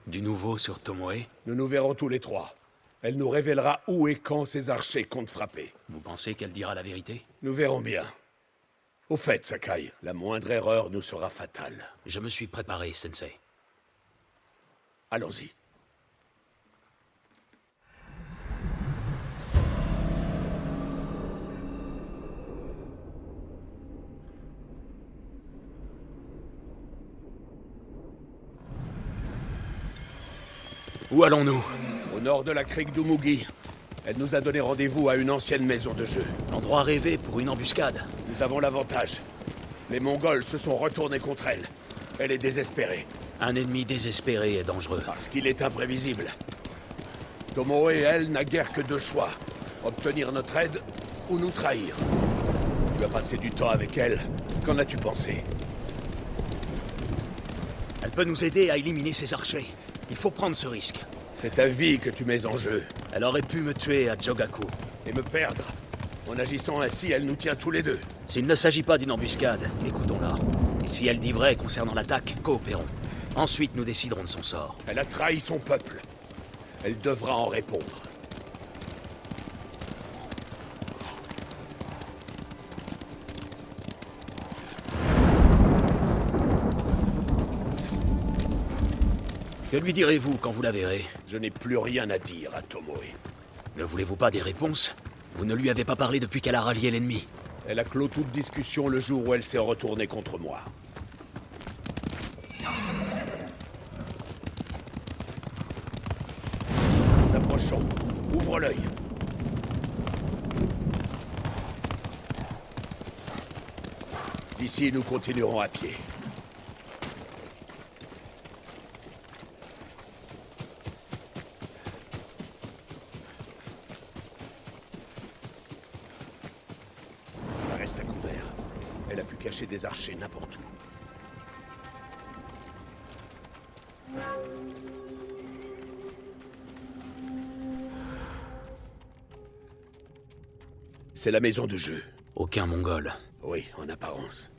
Du nouveau sur Tomoe? Nous nous verrons tous les trois. Elle nous révélera où et quand ces archers comptent frapper. Vous pensez qu'elle dira la vérité? Nous verrons bien. Au fait, Sakai, la moindre erreur nous sera fatale. Je me suis préparé, Sensei. Allons-y. Où allons-nous? Au nord de la crique d'Umugi. Elle nous a donné rendez-vous à une ancienne maison de jeu. L'endroit rêvé pour une embuscade. Nous avons l'avantage. Les Mongols se sont retournés contre elle. Elle est désespérée. Un ennemi désespéré est dangereux. Parce qu'il est imprévisible. Tomoe et elle n'a guère que deux choix. Obtenir notre aide ou nous trahir. Tu as passé du temps avec elle. Qu'en as-tu pensé? Elle peut nous aider à éliminer ces archers. Il faut prendre ce risque. C'est ta vie que tu mets en jeu. Elle aurait pu me tuer à Jogaku. Et me perdre. En agissant ainsi, elle nous tient tous les deux. S'il ne s'agit pas d'une embuscade, écoutons-la. Et si elle dit vrai concernant l'attaque, coopérons. Ensuite, nous déciderons de son sort. Elle a trahi son peuple. Elle devra en répondre. Que lui direz-vous quand vous la verrez? Je n'ai plus rien à dire à Tomoe. Ne voulez-vous pas des réponses? Vous ne lui avez pas parlé depuis qu'elle a rallié l'ennemi. Elle a clos toute discussion le jour où elle s'est retournée contre moi. Nous approchons. Ouvre l'œil. D'ici, nous continuerons à pied. Reste à couvert. Elle a pu cacher des archers n'importe où. C'est la maison de jeu. Aucun Mongol. Oui, en apparence.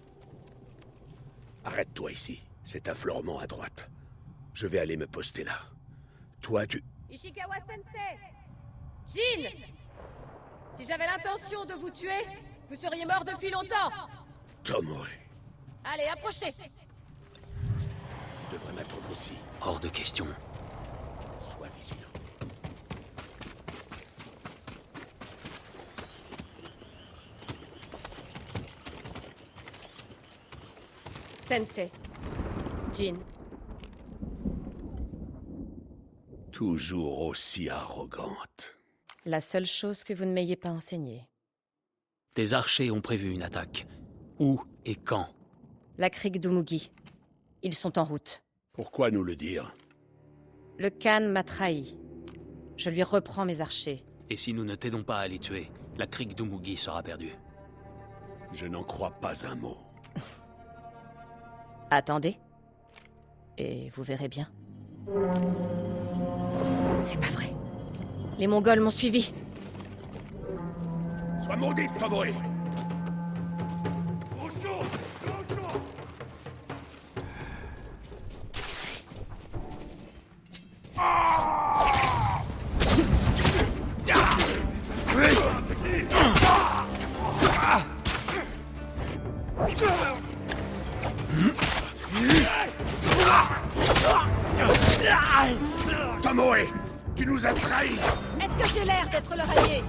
Arrête-toi ici. C'est un florement à droite. Je vais aller me poster là. Toi, tu... Ishikawa Sensei! Jin! Si j'avais l'intention de vous tuer, vous seriez mort depuis longtemps! Tomoe, Allez, approchez! tu devrais m'attendre ici. Hors de question. Sois vigilant. Sensei. Jin. Toujours aussi arrogante. La seule chose que vous ne m'ayez pas enseignée. Tes archers ont prévu une attaque. Où et quand? La crique d'Umugi. Ils sont en route. Pourquoi nous le dire? Le Khan m'a trahi. Je lui reprends mes archers. Et si nous ne t'aidons pas à les tuer, la crique d'Umugi sera perdue. Je n'en crois pas un mot. Attendez. Et vous verrez bien. C'est pas vrai. Les Mongols m'ont suivi. Sois maudite, Tomoe! Tomoe! Tu nous as trahis! Est-ce que j'ai l'air d'être leur allié?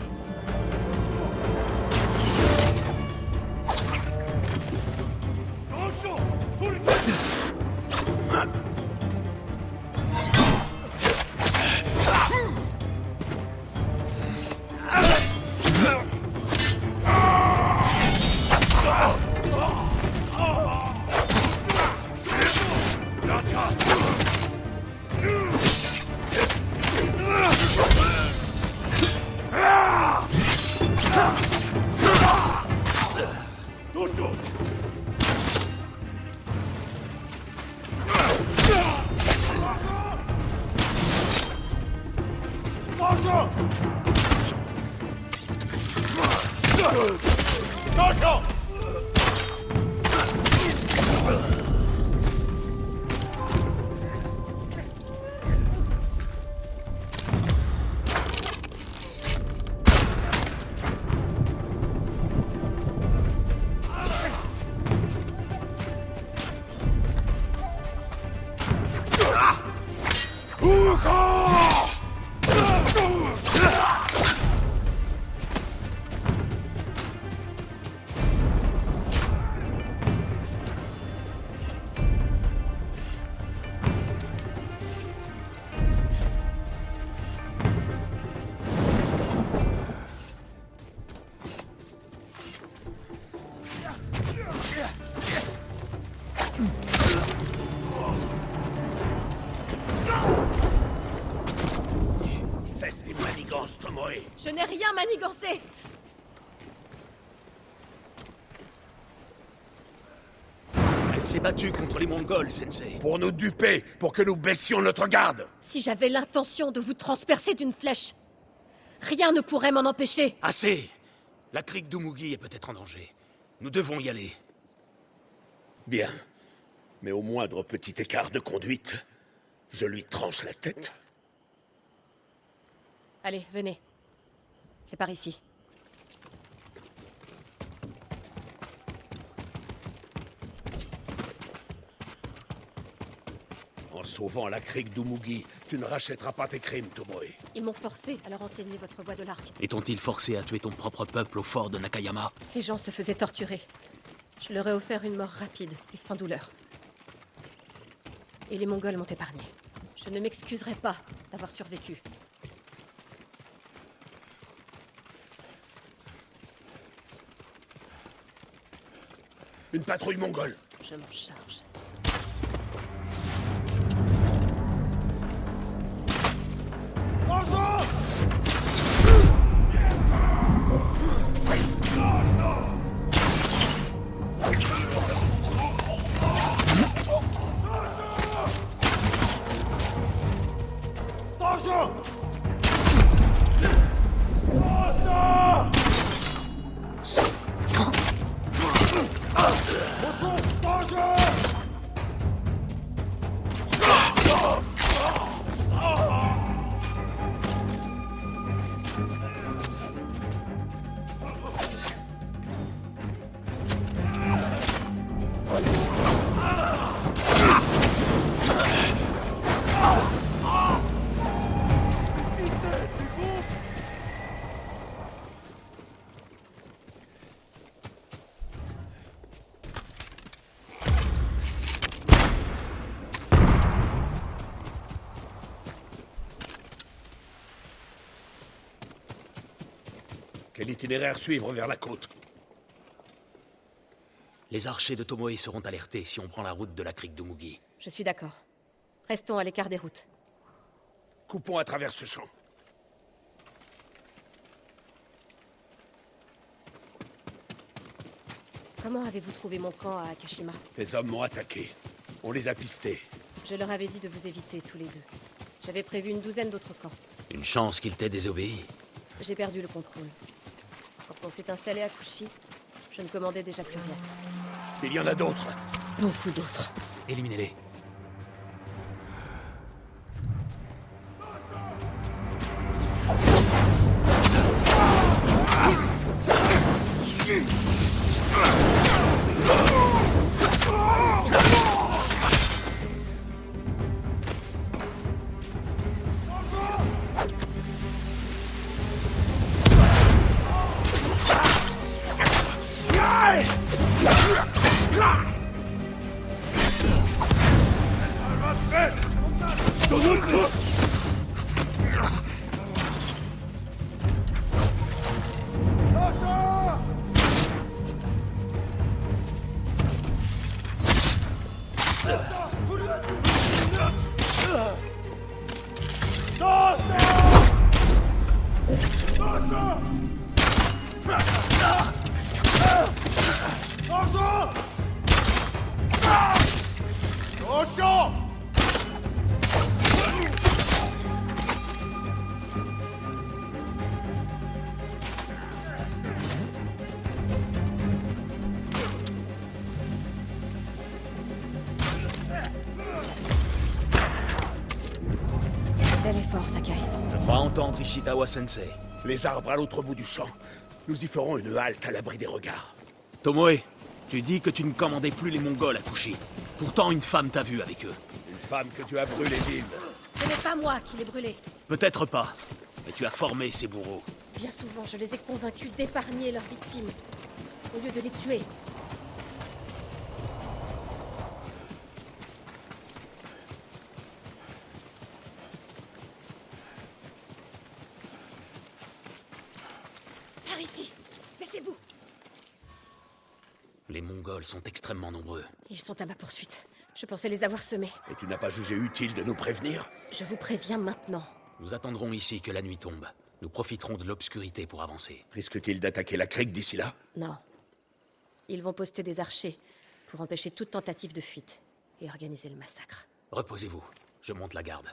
Cesse tes manigances, Tomoe. Je n'ai rien manigancé. Elle s'est battue contre les Mongols, Sensei. Pour nous duper, pour que nous baissions notre garde. Si j'avais l'intention de vous transpercer d'une flèche, rien ne pourrait m'en empêcher. Assez! La crique d'Umugi est peut-être en danger. Nous devons y aller. Bien. Mais au moindre petit écart de conduite, je lui tranche la tête. Allez, venez. C'est par ici. En sauvant la crique d'Umugi, tu ne rachèteras pas tes crimes, Tomoe. Ils m'ont forcé à leur enseigner votre voie de l'arc. Et t'ont-ils forcé à tuer ton propre peuple au fort de Nakayama? Ces gens se faisaient torturer. Je leur ai offert une mort rapide et sans douleur. Et les Mongols m'ont épargné. Je ne m'excuserai pas d'avoir survécu. Une patrouille mongole. Je m'en charge. Quel itinéraire suivre vers la côte? Les archers de Tomoe seront alertés si on prend la route de la crique d'Umugi. Je suis d'accord. Restons à l'écart des routes. Coupons à travers ce champ. Comment avez-vous trouvé mon camp à Akashima? Les hommes m'ont attaqué. On les a pistés. Je leur avais dit de vous éviter tous les deux. J'avais prévu une douzaine d'autres camps. Une chance qu'ils t'aient désobéi. J'ai perdu le contrôle. Quand on s'est installé à Kushi, je ne commandais déjà plus rien. Il y en a d'autres. Beaucoup d'autres. Éliminez-les. Bel effort, Sakai. Je crois entendre Ishikawa Sensei. Les arbres à l'autre bout du champ. Nous y ferons une halte à l'abri des regards. Tomoe, tu dis que tu ne commandais plus les Mongols à Kushi. Pourtant, une femme t'a vu avec eux. Une femme que tu as brûlée vive. C'est n'est pas moi qui l'ai brûlé. Peut-être pas, mais tu as formé ces bourreaux. Bien souvent, je les ai convaincus d'épargner leurs victimes, au lieu de les tuer. Par ici! Laissez-vous! Les Mongols sont extrêmement nombreux. Ils sont à ma poursuite. Je pensais les avoir semés. Et tu n'as pas jugé utile de nous prévenir? Je vous préviens maintenant. Nous attendrons ici que la nuit tombe. Nous profiterons de l'obscurité pour avancer. Risque-t-il d'attaquer la crique d'ici là? Non. Ils vont poster des archers pour empêcher toute tentative de fuite et organiser le massacre. Reposez-vous, je monte la garde.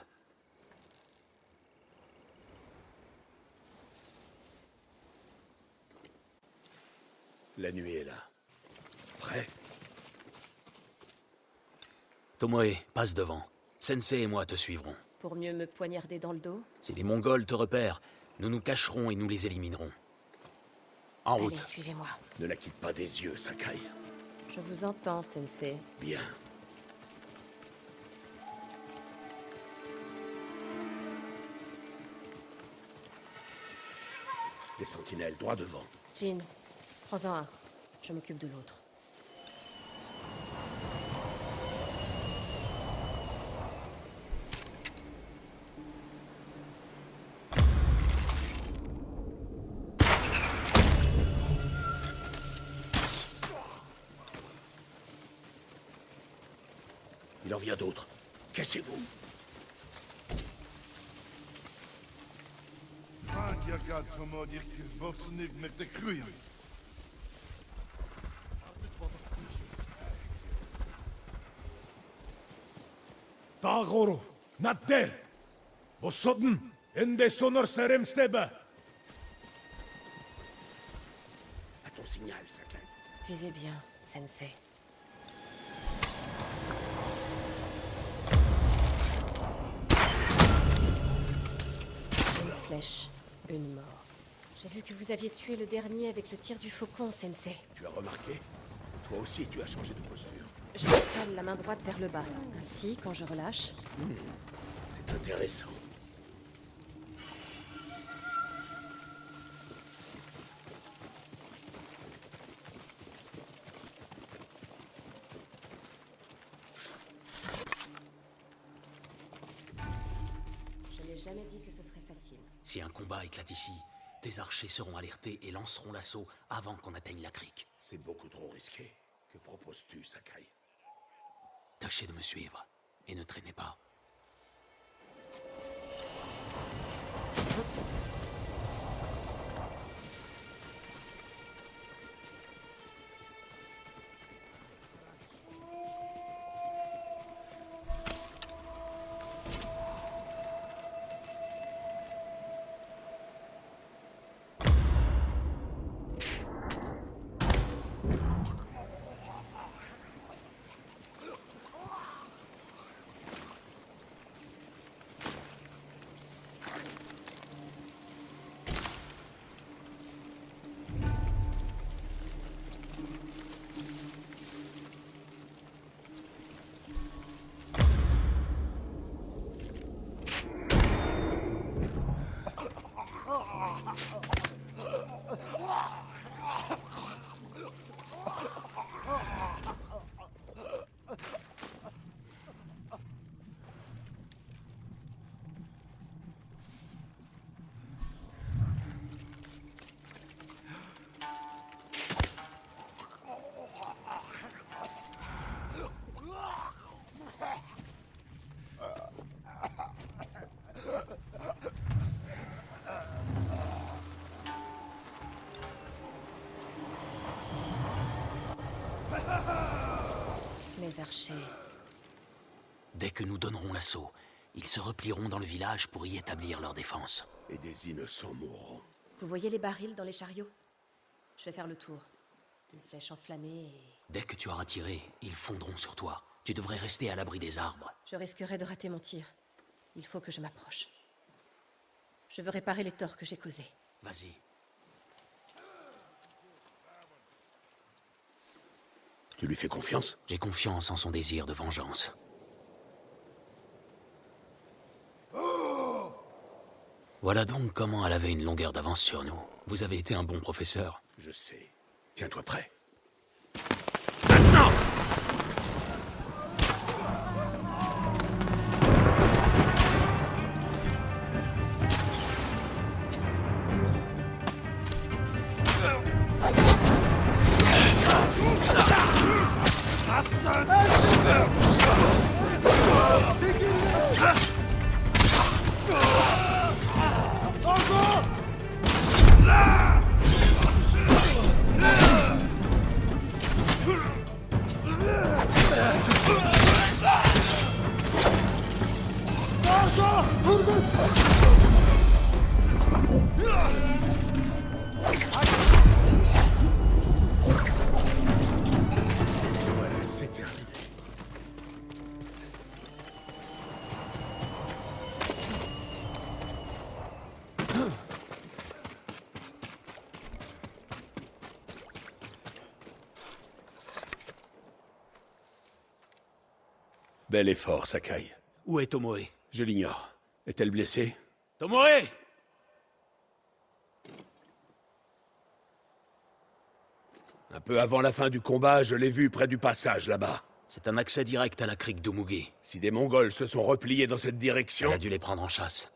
La nuit est là. Prêt? Tomoe, passe devant. Sensei et moi te suivrons. Pour mieux me poignarder dans le dos? Si les Mongols te repèrent, nous nous cacherons et nous les éliminerons. En route. Allez, suivez-moi. Ne la quitte pas des yeux, Sakai. Je vous entends, Sensei. Bien. Des sentinelles, droit devant. Jin, prends-en un. Je m'occupe de l'autre. Il en vient d'autres. Cachez-vous. Je gaat vermoedelijk bossen niet met de groeien. Tagoro, not there. Bosodden, en de sonor serem steba. À ton signal, Sakai. Visez bien, Sensei. Une flèche, une mort. J'ai vu que vous aviez tué le dernier avec le tir du faucon, Sensei. Tu as remarqué? Toi aussi, tu as changé de posture. Je sale la main droite vers le bas. Ainsi, quand je relâche, C'est intéressant. je n'ai jamais dit que ce serait facile. Si un combat éclate ici, tes archers seront alertés et lanceront l'assaut avant qu'on atteigne la crique. C'est beaucoup trop risqué. Que proposes-tu, Sakai? Tâchez de me suivre et ne traînez pas. Mes archers. Dès que nous donnerons l'assaut, ils se replieront dans le village pour y établir leur défense. Et des innocents mourront. Vous voyez les barils dans les chariots? Je vais faire le tour. Une flèche enflammée et... Dès que tu auras tiré, ils fondront sur toi. Tu devrais rester à l'abri des arbres. Je risquerais de rater mon tir. Il faut que je m'approche. Je veux réparer les torts que j'ai causés. Vas-y. Tu lui fais confiance? J'ai confiance en son désir de vengeance. Voilà donc comment elle avait une longueur d'avance sur nous. Vous avez été un bon professeur. Je sais. Tiens-toi prêt. Maintenant! Voilà, c'est terminé. Bel effort, Sakai. Où est Tomoe? Je l'ignore. Est-elle blessée? Tomoe! Un peu avant la fin du combat, je l'ai vue près du passage, là-bas. C'est un accès direct à la crique d'Umugi. Si des Mongols se sont repliés dans cette direction... Elle a dû les prendre en chasse.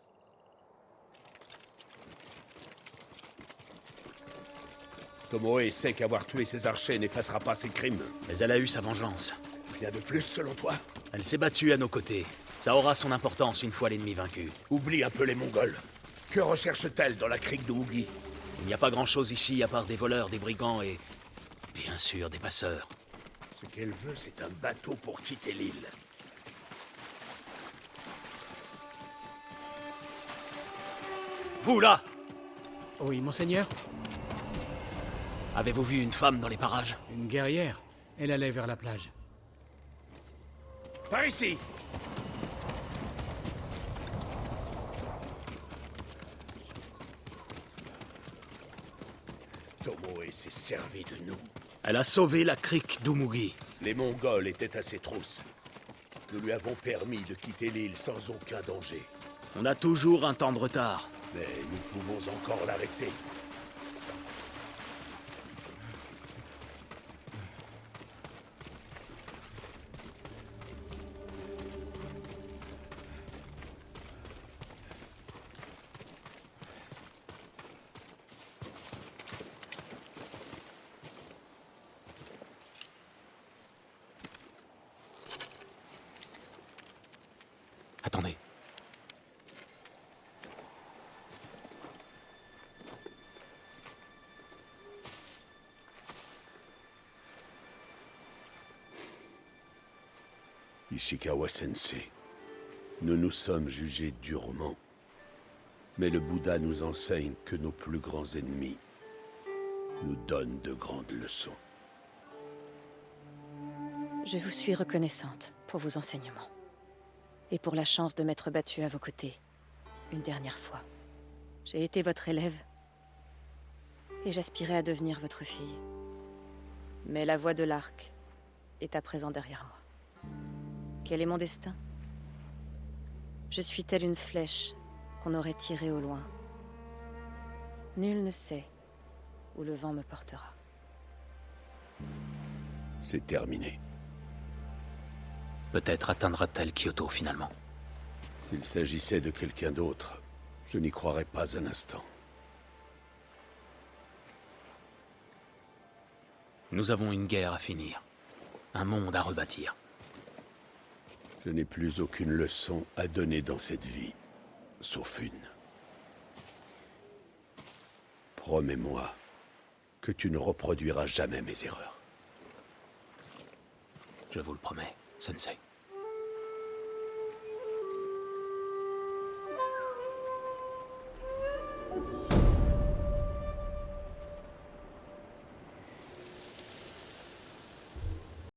Tomoe sait qu'avoir tué ses archers n'effacera pas ses crimes. Mais elle a eu sa vengeance. Rien de plus, selon toi? Elle s'est battue à nos côtés. Ça aura son importance une fois l'ennemi vaincu. Oublie un peu les Mongols. Que recherche-t-elle dans la crique d'Umugi? Il n'y a pas grand-chose ici à part des voleurs, des brigands et... bien sûr, des passeurs. Ce qu'elle veut, c'est un bateau pour quitter l'île. Vous, là! Oui, monseigneur? Avez-vous vu une femme dans les parages? Une guerrière. Elle allait vers la plage. Par ici! Tomoe s'est servi de nous. Elle a sauvé la crique d'Umugi. Les Mongols étaient à ses trousses. Nous lui avons permis de quitter l'île sans aucun danger. On a toujours un temps de retard. Mais nous pouvons encore l'arrêter. Attendez. Ishikawa Sensei, nous nous sommes jugés durement. Mais le Bouddha nous enseigne que nos plus grands ennemis nous donnent de grandes leçons. Je vous suis reconnaissante pour vos enseignements. Et pour la chance de m'être battue à vos côtés, une dernière fois. J'ai été votre élève, et j'aspirais à devenir votre fille. Mais la voie de l'arc est à présent derrière moi. Quel est mon destin? Je suis telle une flèche qu'on aurait tirée au loin. Nul ne sait où le vent me portera. C'est terminé. Peut-être atteindra-t-elle Kyoto finalement. S'il s'agissait de quelqu'un d'autre, je n'y croirais pas un instant. Nous avons une guerre à finir. Un monde à rebâtir. Je n'ai plus aucune leçon à donner dans cette vie, sauf une. Promets-moi que tu ne reproduiras jamais mes erreurs. Je vous le promets, Sensei.